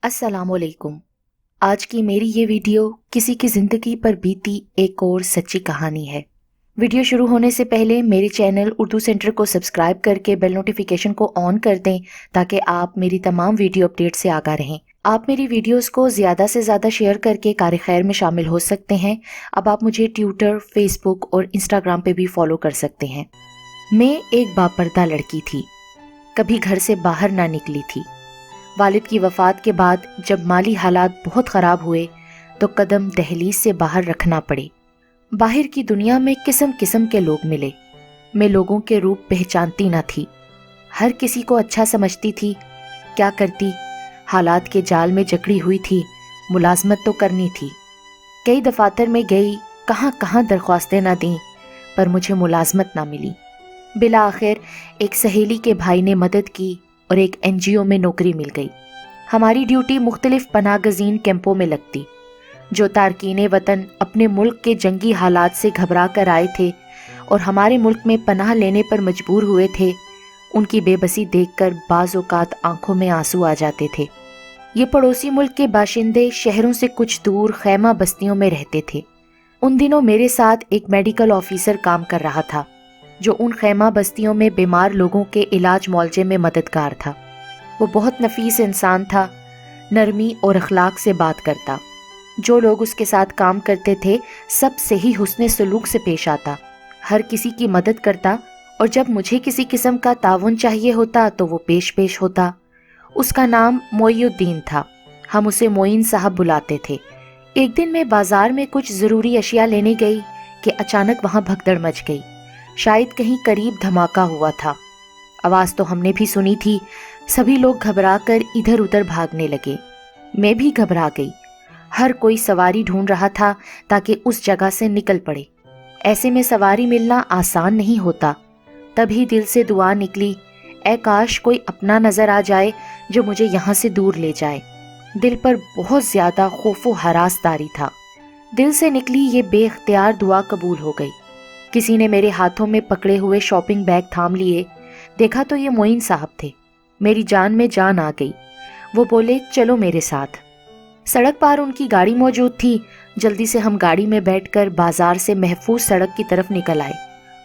अस्सलाम वालेकुम। आज की मेरी ये वीडियो किसी की ज़िंदगी पर बीती एक और सच्ची कहानी है। वीडियो शुरू होने से पहले मेरे चैनल उर्दू सेंटर को सब्सक्राइब करके बेल नोटिफिकेशन को ऑन कर दें ताकि आप मेरी तमाम वीडियो अपडेट से आगाह रहें। आप मेरी वीडियोस को ज़्यादा से ज़्यादा शेयर करके कार खैर में शामिल हो सकते हैं। अब आप मुझे ट्विटर, फेसबुक और इंस्टाग्राम पे भी फॉलो कर सकते हैं। मैं एक बापर्दा लड़की थी, कभी घर से बाहर ना निकली थी। वालिद की वफ़ात के बाद जब माली हालात बहुत ख़राब हुए तो कदम दहलीज से बाहर रखना पड़े। बाहर की दुनिया में किस्म किस्म के लोग मिले। मैं लोगों के रूप पहचानती ना थी, हर किसी को अच्छा समझती थी। क्या करती, हालात के जाल में जकड़ी हुई थी। मुलाजमत तो करनी थी। कई दफातर में गई, कहाँ कहाँ दरख्वास्तें ना दी, पर मुझे मुलाजमत ना मिली। बिला आखिर एक सहेली के भाई ने मदद की और एक NGO में नौकरी मिल गई। हमारी ड्यूटी मुख्तलिफ पनाहगज़ीन कैंपों में लगती। जो तारकीने वतन अपने मुल्क के जंगी हालात से घबरा कर आए थे और हमारे मुल्क में पनाह लेने पर मजबूर हुए थे, उनकी बेबसी देखकर बाज़ औक़ात आंखों में आंसू आ जाते थे। ये पड़ोसी मुल्क के बाशिंदे शहरों से कुछ दूर खैमा बस्तियों में रहते थे। उन दिनों मेरे साथ एक मेडिकल ऑफिसर काम कर रहा था जो उन खैमा बस्तियों में बीमार लोगों के इलाज मुआवजे में मददगार था। वो बहुत नफीस इंसान था, नरमी और अखलाक से बात करता। जो लोग उसके साथ काम करते थे सब से ही हुस्ने सलूक से पेश आता, हर किसी की मदद करता और जब मुझे किसी किस्म का ताउन चाहिए होता तो वो पेश होता। उसका नाम मोइनुद्दीन था, हम उसे मोइन साहब बुलाते थे। एक दिन मैं बाजार में कुछ ज़रूरी अशिया लेने गई कि अचानक वहाँ भगदड़ मच गई। शायद कहीं करीब धमाका हुआ था। आवाज़ तो हमने भी सुनी थी। सभी लोग घबरा कर इधर उधर भागने लगे। मैं भी घबरा गई। हर कोई सवारी ढूंढ रहा था ताकि उस जगह से निकल पड़े। ऐसे में सवारी मिलना आसान नहीं होता। तभी दिल से दुआ निकली, ऐ काश कोई अपना नज़र आ जाए जो मुझे यहाँ से दूर ले जाए। दिल पर बहुत ज़्यादा खौफ व हरासदारी था। दिल से निकली ये बेख्तियार दुआ कबूल हो गई। किसी ने मेरे हाथों में पकड़े हुए शॉपिंग बैग थाम लिए। देखा तो ये मोइन साहब थे। मेरी जान में जान आ गई। वो बोले, चलो मेरे साथ। सड़क पार उनकी गाड़ी मौजूद थी। जल्दी से हम गाड़ी में बैठकर बाजार से महफूज सड़क की तरफ निकल आए।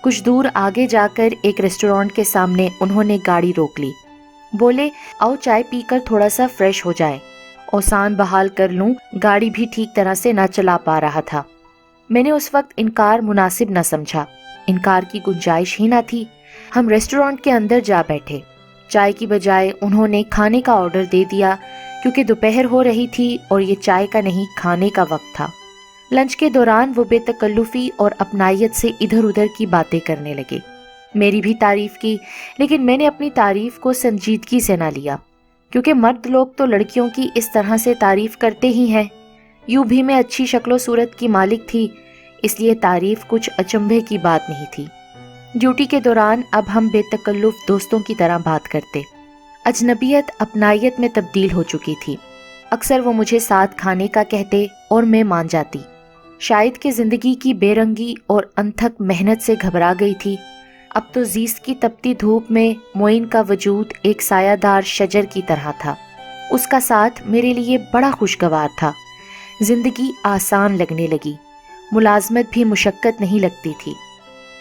कुछ दूर आगे जाकर एक रेस्टोरेंट के सामने उन्होंने गाड़ी रोक ली। बोले, आओ चाय पीकर थोड़ा सा फ्रेश हो जाए, औसान बहाल कर लूं। गाड़ी भी ठीक तरह से ना चला पा रहा था। मैंने उस वक्त इनकार मुनासिब न समझा। इनकार की गुंजाइश ही ना थी। हम रेस्टोरेंट के अंदर जा बैठे। चाय की बजाय उन्होंने खाने का ऑर्डर दे दिया क्योंकि दोपहर हो रही थी और ये चाय का नहीं खाने का वक्त था। लंच के दौरान वो बेतकल्लुफ़ी और अपनायत से इधर उधर की बातें करने लगे। मेरी भी तारीफ की, लेकिन मैंने अपनी तारीफ को संजीदगी से ना लिया क्योंकि मर्द लोग तो लड़कियों की इस तरह से तारीफ करते ही हैं। यूं भी मैं अच्छी शक्लो सूरत की मालिक थी, इसलिए तारीफ कुछ अचंभे की बात नहीं थी। ड्यूटी के दौरान अब हम बेतकल्लुफ़ दोस्तों की तरह बात करते। अजनबियत अपनायत में तब्दील हो चुकी थी। अक्सर वो मुझे साथ खाने का कहते और मैं मान जाती। शायद कि ज़िंदगी की बेरंगी और अनथक मेहनत से घबरा गई थी। अब तो ज़ीस्त की तपती धूप में मोइन का वजूद एक सायादार शजर की तरह था। उसका साथ मेरे लिए बड़ा खुशगवार था। जिंदगी आसान लगने लगी। मुलाजमत भी मुशक्कत नहीं लगती थी।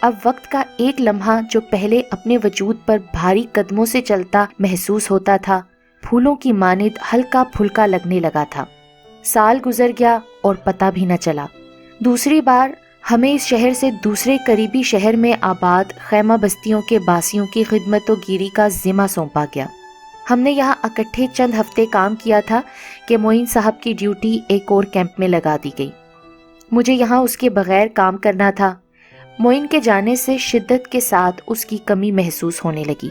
अब वक्त का एक लम्हा जो पहले अपने वजूद पर भारी कदमों से चलता महसूस होता था, फूलों की मानिद हल्का फुल्का लगने लगा था। साल गुजर गया और पता भी न चला। दूसरी बार हमें इस शहर से दूसरे करीबी शहर में आबाद खैमा बस्तियों के बासियों की खिदमत व गिरी का जिम्मा सौंपा गया। हमने यहाँ इकट्ठे चंद हफ्ते काम किया था कि मोइन साहब की ड्यूटी एक और कैंप में लगा दी गई। मुझे यहाँ उसके बगैर काम करना था। मोइन के जाने से शिद्दत के साथ उसकी कमी महसूस होने लगी,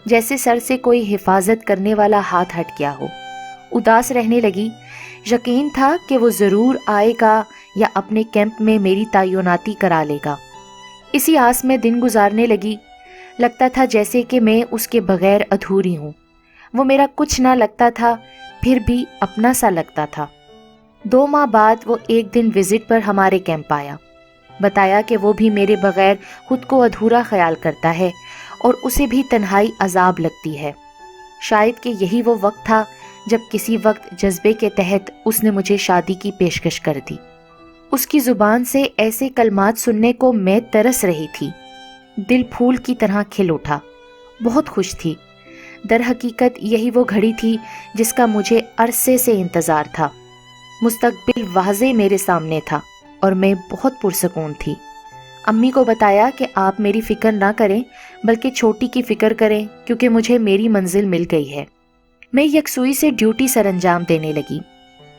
जैसे सर से कोई हिफाजत करने वाला हाथ हट गया हो। उदास रहने लगी। यकीन था कि वो ज़रूर आएगा या अपने कैंप में मेरी तैनाती करा लेगा। इसी आस में दिन गुजारने लगी। लगता था जैसे कि मैं उसके बगैर अधूरी हूँ। वो मेरा कुछ ना लगता था, फिर भी अपना सा लगता था। 2 माह बाद वो एक दिन विजिट पर हमारे कैंप आया। बताया कि वो भी मेरे बगैर खुद को अधूरा ख्याल करता है और उसे भी तन्हाई अजाब लगती है। शायद कि यही वो वक्त था جب کسی وقت جذبے کے تحت اس نے مجھے شادی کی پیشکش کر دی۔ اس کی زبان سے ایسے کلمات سننے کو میں ترس رہی تھی۔ دل پھول کی طرح کھل اٹھا، بہت خوش تھی۔ در حقیقت یہی وہ گھڑی تھی جس کا مجھے عرصے سے انتظار تھا۔ مستقبل واضح میرے سامنے تھا اور میں بہت پرسکون تھی۔ امی کو بتایا کہ آپ میری فکر نہ کریں بلکہ چھوٹی کی فکر کریں، کیونکہ مجھے میری منزل مل گئی ہے۔ میں یکسوئی سے ڈیوٹی سر انجام دینے لگی۔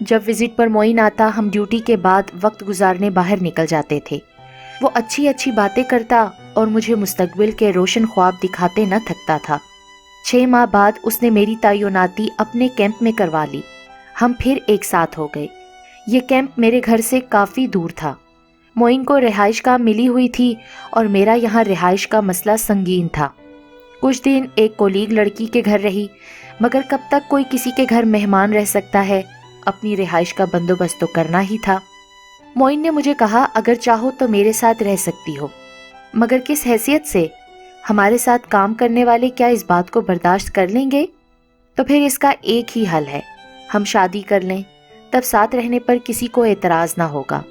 جب وزٹ پر معین آتا ہم ڈیوٹی کے بعد وقت گزارنے باہر نکل جاتے تھے۔ وہ اچھی اچھی باتیں کرتا اور مجھے مستقبل کے روشن خواب دکھاتے نہ تھکتا تھا۔ 6 ماہ بعد اس نے میری تعیناتی اپنے کیمپ میں کروا لی۔ ہم پھر ایک ساتھ ہو گئے۔ یہ کیمپ میرے گھر سے کافی دور تھا۔ معین کو رہائش کا ملی ہوئی تھی اور میرا یہاں رہائش کا مسئلہ سنگین تھا۔ کچھ دن ایک کولیگ لڑکی کے گھر رہی، مگر کب تک کوئی کسی کے گھر مہمان رہ سکتا ہے؟ اپنی رہائش کا بندوبست تو کرنا ہی تھا۔ معین نے مجھے کہا اگر چاہو تو میرے ساتھ رہ سکتی ہو، مگر کس حیثیت سے؟ ہمارے ساتھ کام کرنے والے کیا اس بات کو برداشت کر لیں گے؟ تو پھر اس کا ایک ہی حل ہے، ہم شادی کر لیں، تب ساتھ رہنے پر کسی کو اعتراض نہ ہوگا۔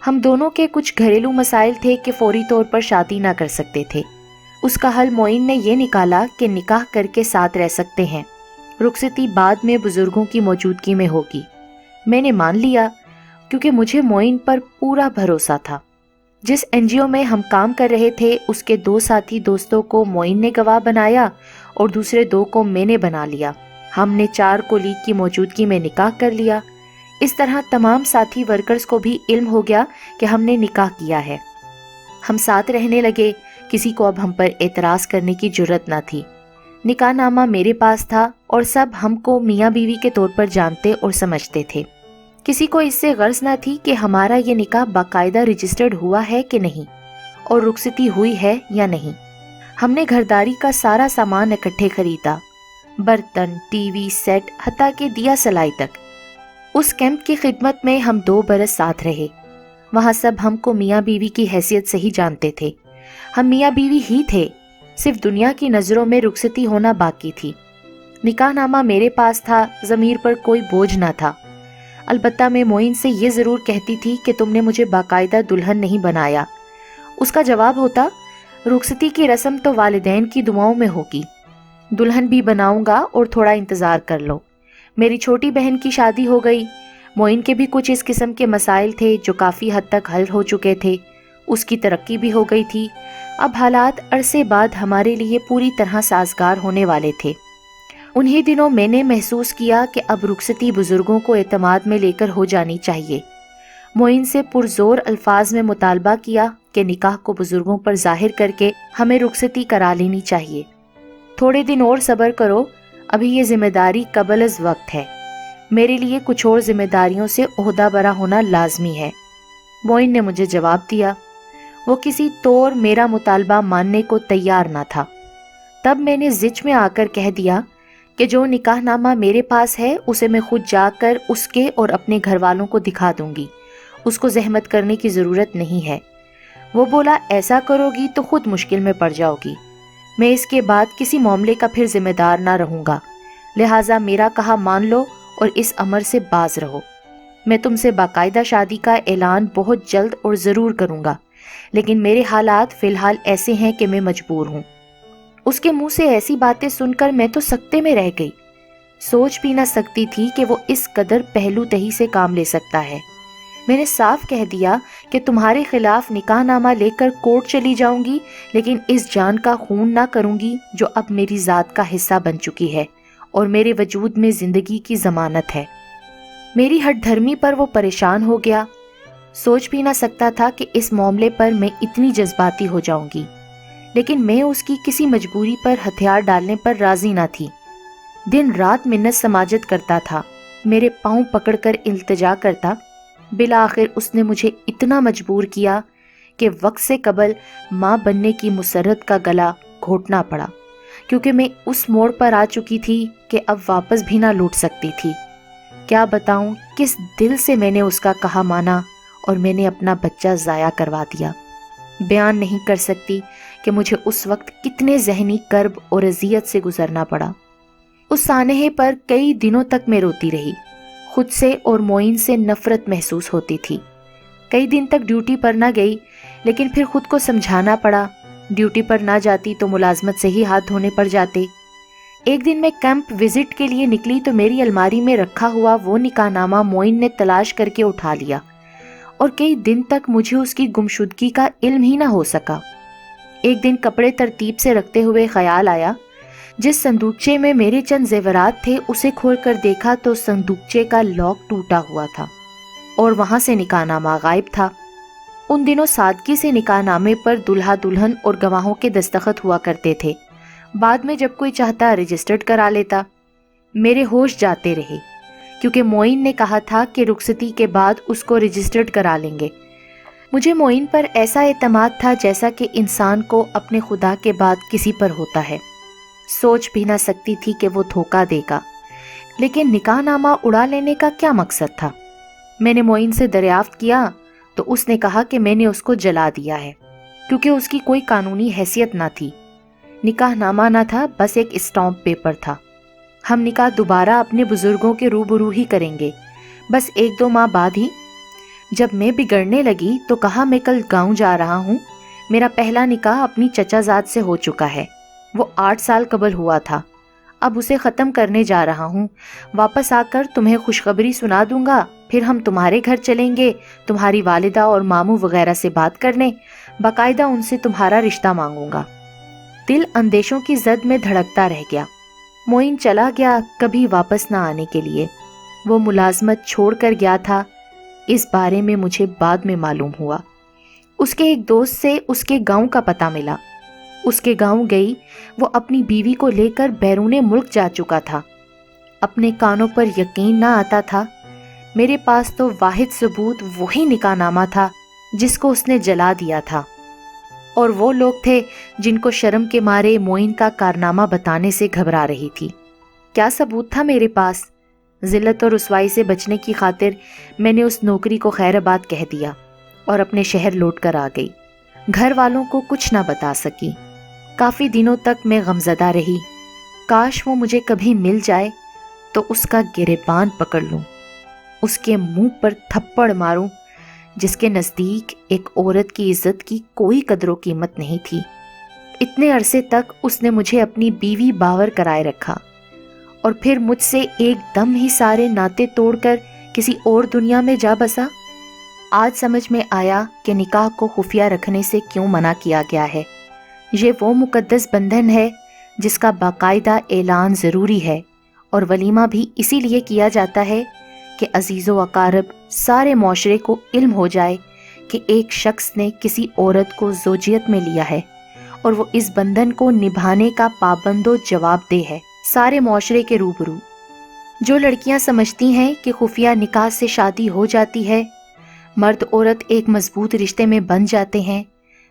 ہم دونوں کے کچھ گھریلو مسائل تھے کہ فوری طور پر شادی نہ کر سکتے تھے۔ اس کا حل معین نے یہ نکالا کہ نکاح کر کے ساتھ رہ سکتے ہیں، رخصتی بعد میں بزرگوں کی موجودگی میں ہوگی۔ میں نے مان لیا کیونکہ مجھے معین پر پورا بھروسہ تھا۔ جس NGO میں ہم کام کر رہے تھے اس کے 2 ساتھی دوستوں کو معین نے گواہ بنایا اور دوسرے 2 کو میں نے بنا لیا۔ ہم نے 4 کولیگ کی موجودگی میں نکاح کر لیا۔ اس طرح تمام ساتھی ورکرز کو بھی علم ہو گیا کہ ہم نے نکاح کیا ہے۔ ہم ساتھ رہنے لگے، کسی کو اب ہم پر اعتراض کرنے کی جرت نہ تھی۔ نکاح نامہ میرے پاس تھا اور سب ہم کو میاں بیوی کے طور پر جانتے اور سمجھتے تھے۔ کسی کو اس سے غرض نہ تھی کہ ہمارا یہ نکاح باقاعدہ رجسٹرڈ ہوا ہے کہ نہیں اور رخصتی ہوئی ہے یا نہیں۔ ہم نے گھرداری کا سارا سامان اکٹھے خریدا، برتن، ٹی وی سیٹ، حتیٰ کہ دیا سلائی تک۔ اس کیمپ کی خدمت میں ہم 2 برس ساتھ رہے۔ وہاں سب ہم کو میاں بیوی کی حیثیت سے ہی جانتے تھے۔ ہم میاں بیوی ہی تھے، صرف دنیا کی نظروں میں رخصتی ہونا باقی تھی۔ نکاح نامہ میرے پاس تھا، ضمیر پر کوئی بوجھ نہ تھا۔ البتہ میں معین سے یہ ضرور کہتی تھی کہ تم نے مجھے باقاعدہ دلہن نہیں بنایا۔ اس کا جواب ہوتا، رخصتی کی رسم تو والدین کی دعاؤں میں ہوگی، دلہن بھی بناؤں گا اور تھوڑا انتظار کر لو۔ میری چھوٹی بہن کی شادی ہو گئی، معین کے بھی کچھ اس قسم کے مسائل تھے جو کافی حد تک حل ہو چکے تھے، اس کی ترقی بھی ہو گئی تھی۔ اب حالات عرصے بعد ہمارے لیے پوری طرح سازگار ہونے والے تھے۔ انہی دنوں میں نے محسوس کیا کہ اب رخصتی بزرگوں کو اعتماد میں لے کر ہو جانی چاہیے۔ معین سے پرزور الفاظ میں مطالبہ کیا کہ نکاح کو بزرگوں پر ظاہر کر کے ہمیں رخصتی کرا لینی چاہیے۔ تھوڑے دن اور صبر کرو، ابھی یہ ذمہ داری قبل از وقت ہے، میرے لیے کچھ اور ذمہ داریوں سے عہدہ برا ہونا لازمی ہے۔ معین نے مجھے جواب دیا۔ وہ کسی طور میرا مطالبہ ماننے کو تیار نہ تھا۔ تب میں نے زج میں آ کر کہہ دیا کہ جو نکاح نامہ میرے پاس ہے اسے میں خود جا کر اس کے اور اپنے گھر والوں کو دکھا دوں گی، اس کو زحمت کرنے کی ضرورت نہیں ہے۔ وہ بولا ایسا کرو گی تو خود مشکل میں پڑ جاؤ گی، میں اس کے بعد کسی معاملے کا پھر ذمہ دار نہ رہوں گا، لہٰذا میرا کہا مان لو اور اس امر سے باز رہو۔ میں تم سے باقاعدہ شادی کا اعلان بہت جلد اور ضرور کروں گا، لیکن میرے حالات فی الحال ایسے ہیں کہ میں مجبور ہوں۔ اس کے منہ سے ایسی باتیں سن کر میں تو سکتے میں رہ گئی، سوچ بھی نہ سکتی تھی کہ وہ اس قدر پہلو تہی سے کام لے سکتا ہے۔ میں نے صاف کہہ دیا کہ تمہارے خلاف نکاح نامہ لے کر کورٹ چلی جاؤں گی، لیکن اس جان کا خون نہ کروں گی جو اب میری ذات کا حصہ بن چکی ہے اور میرے وجود میں زندگی کی ضمانت ہے۔ میری ہٹ دھرمی پر وہ پریشان ہو گیا، سوچ بھی نہ سکتا تھا کہ اس معاملے پر میں اتنی جذباتی ہو جاؤں گی، لیکن میں اس کی کسی مجبوری پر ہتھیار ڈالنے پر راضی نہ تھی۔ دن رات منت سماجت کرتا تھا، میرے پاؤں پکڑ کر التجا کرتا۔ بالآخر اس نے مجھے اتنا مجبور کیا کہ وقت سے قبل ماں بننے کی مسرت کا گلا گھونٹنا پڑا، کیونکہ میں اس موڑ پر آ چکی تھی کہ اب واپس بھی نہ لوٹ سکتی تھی۔ کیا بتاؤں کس دل سے میں نے اس کا کہا مانا اور میں نے اپنا بچہ ضائع کروا دیا۔ بیان نہیں کر سکتی کہ مجھے اس وقت کتنے ذہنی کرب اور اذیت سے گزرنا پڑا۔ उस सानहे पर कई दिनों तक मैं रोती रही। खुद से और मोइन से नफरत महसूस होती थी। कई दिन तक ड्यूटी पर ना गई, लेकिन फिर खुद को समझाना पड़ा। ड्यूटी पर ना जाती तो मुलाजमत से ही हाथ धोने पड़ जाते। एक दिन मैं कैंप विजिट के लिए निकली तो मेरी अलमारी में रखा हुआ वो निकाहनामा मोइन ने तलाश करके उठा लिया और कई दिन तक मुझे उसकी गुमशुदगी का इल्म ही ना हो सका। एक दिन कपड़े तरतीब से रखते हुए ख्याल आया, जिस संदूकचे में मेरे चंद जेवरात थे उसे खोलकर देखा तो संदूकचे का लॉक टूटा हुआ था और वहां से निकाहनामा गायब था। उन दिनों सादगी से निकाहनामे पर दुल्हा दुल्हन और गवाहों के दस्तखत हुआ करते थे। बाद में जब कोई चाहता रजिस्टर्ड करा लेता। मेरे होश जाते रहे क्योंकि मोइन ने कहा था कि रुखसती के बाद उसको रजिस्टर्ड करा लेंगे। मुझे मोइन पर ऐसा एतमाद था जैसा कि इंसान को अपने खुदा के बाद किसी पर होता है। सोच भी ना सकती थी कि वो धोखा देगा, लेकिन निकाहनामा उड़ा लेने का क्या मकसद था। मैंने मोइन से दरियाफ्त किया तो उसने कहा कि मैंने उसको जला दिया है क्योंकि उसकी कोई कानूनी हैसियत ना थी। निकाहनामा ना था, बस एक स्टॉम्प पेपर था। हम निकाह दोबारा अपने बुजुर्गों के रूबरू ही करेंगे, बस 1-2 माह बाद ही। जब मैं बिगड़ने लगी तो कहा मैं कल गांव जा रहा हूँ। मेरा पहला निकाह अपनी चचाजाद से हो चुका है, वो 8 साल कबल हुआ था। अब उसे ख़त्म करने जा रहा हूँ। वापस आकर तुम्हें खुशखबरी सुना दूंगा, फिर हम तुम्हारे घर चलेंगे, तुम्हारी वालिदा और मामू वगैरह से बात करने, बाकायदा उनसे तुम्हारा रिश्ता मांगूंगा। दिल अंदेशों की जद में धड़कता रह गया। मोइन चला गया, कभी वापस ना आने के लिए। वो मुलाजमत छोड़ कर गया था, इस बारे में मुझे बाद में मालूम हुआ। उसके एक दोस्त से उसके गांव का पता मिला। उसके गांव गई, वो अपनी बीवी को लेकर बैरूने मुल्क जा चुका था। अपने कानों पर यकीन ना आता था। मेरे पास तो वाहिद सबूत वही निकाहनामा था जिसको उसने जला दिया था, और वो लोग थे जिनको शर्म के मारे मोइन का कारनामा बताने से घबरा रही थी। क्या सबूत था मेरे पास? जिल्लत और रुसवाई से बचने की खातिर मैंने उस नौकरी को खैराबाद कह दिया और अपने शहर लौट कर आ गई। घर वालों को कुछ ना बता सकी। काफ़ी दिनों तक मैं गमजदा रही। काश वो मुझे कभी मिल जाए तो उसका गिरेबान पकड़ लूं, उसके मुंह पर थप्पड़ मारूं, जिसके नज़दीक एक औरत की इज्जत की कोई कदरो कीमत नहीं थी। इतने अरसे तक उसने मुझे अपनी बीवी बावर कराए रखा और फिर मुझसे एकदम ही सारे नाते तोड़कर किसी और दुनिया में जा बसा। आज समझ में आया कि निकाह को खुफिया रखने से क्यों मना किया गया है। ये वो मुकद्दस बंधन है जिसका बाकायदा ऐलान ज़रूरी है, और वलीमा भी इसीलिए किया जाता है कि अजीज़ो अकारब सारे माशरे को इल्म हो जाए कि एक शख्स ने किसी औरत को ज़ौजियत में लिया है और वो इस बंधन को निभाने का पाबंदो जवाबदेह है सारे माशरे के रूबरू। जो लड़कियां समझती हैं कि खुफिया निकाह से शादी हो जाती है, मर्द औरत एक मजबूत रिश्ते में बन जाते हैं,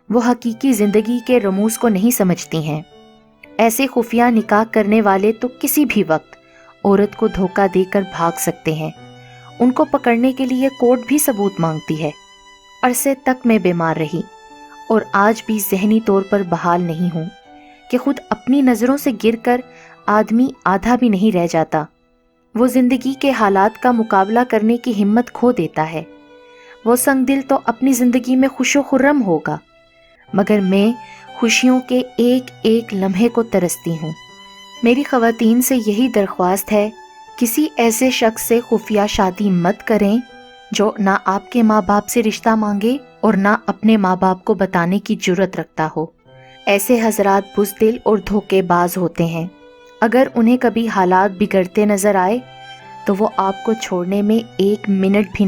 वो हकीकी ज़िंदगी के रमूज को नहीं समझती हैं। ऐसे खुफिया निकाह करने वाले तो किसी भी वक्त औरत को धोखा देकर भाग सकते हैं। उनको पकड़ने के लिए कोर्ट भी सबूत मांगती है। अरसे तक मैं बीमार रही और आज भी ज़हनी तौर पर बहाल नहीं हूँ कि खुद अपनी नज़रों से गिरकर आदमी आधा भी नहीं रह जाता। वो ज़िंदगी के हालात का मुकाबला करने की हिम्मत खो देता है। वो संग दिल तो अपनी ज़िंदगी में खुशो खुर्रम होगा, मगर मैं खुशियों के एक एक लम्हे को तरसती हूँ। मेरी ख़वातीन से यही दरख्वास्त है, किसी ऐसे शख्स से खुफिया शादी मत करें जो ना आपके माँ बाप से रिश्ता मांगे और ना अपने माँ बाप को बताने की जुर्रत रखता हो। ऐसे हजरात बुज़दिल और धोखेबाज होते हैं। अगर उन्हें कभी हालात बिगड़ते नज़र आए तो वो आपको छोड़ने में 1 मिनट भी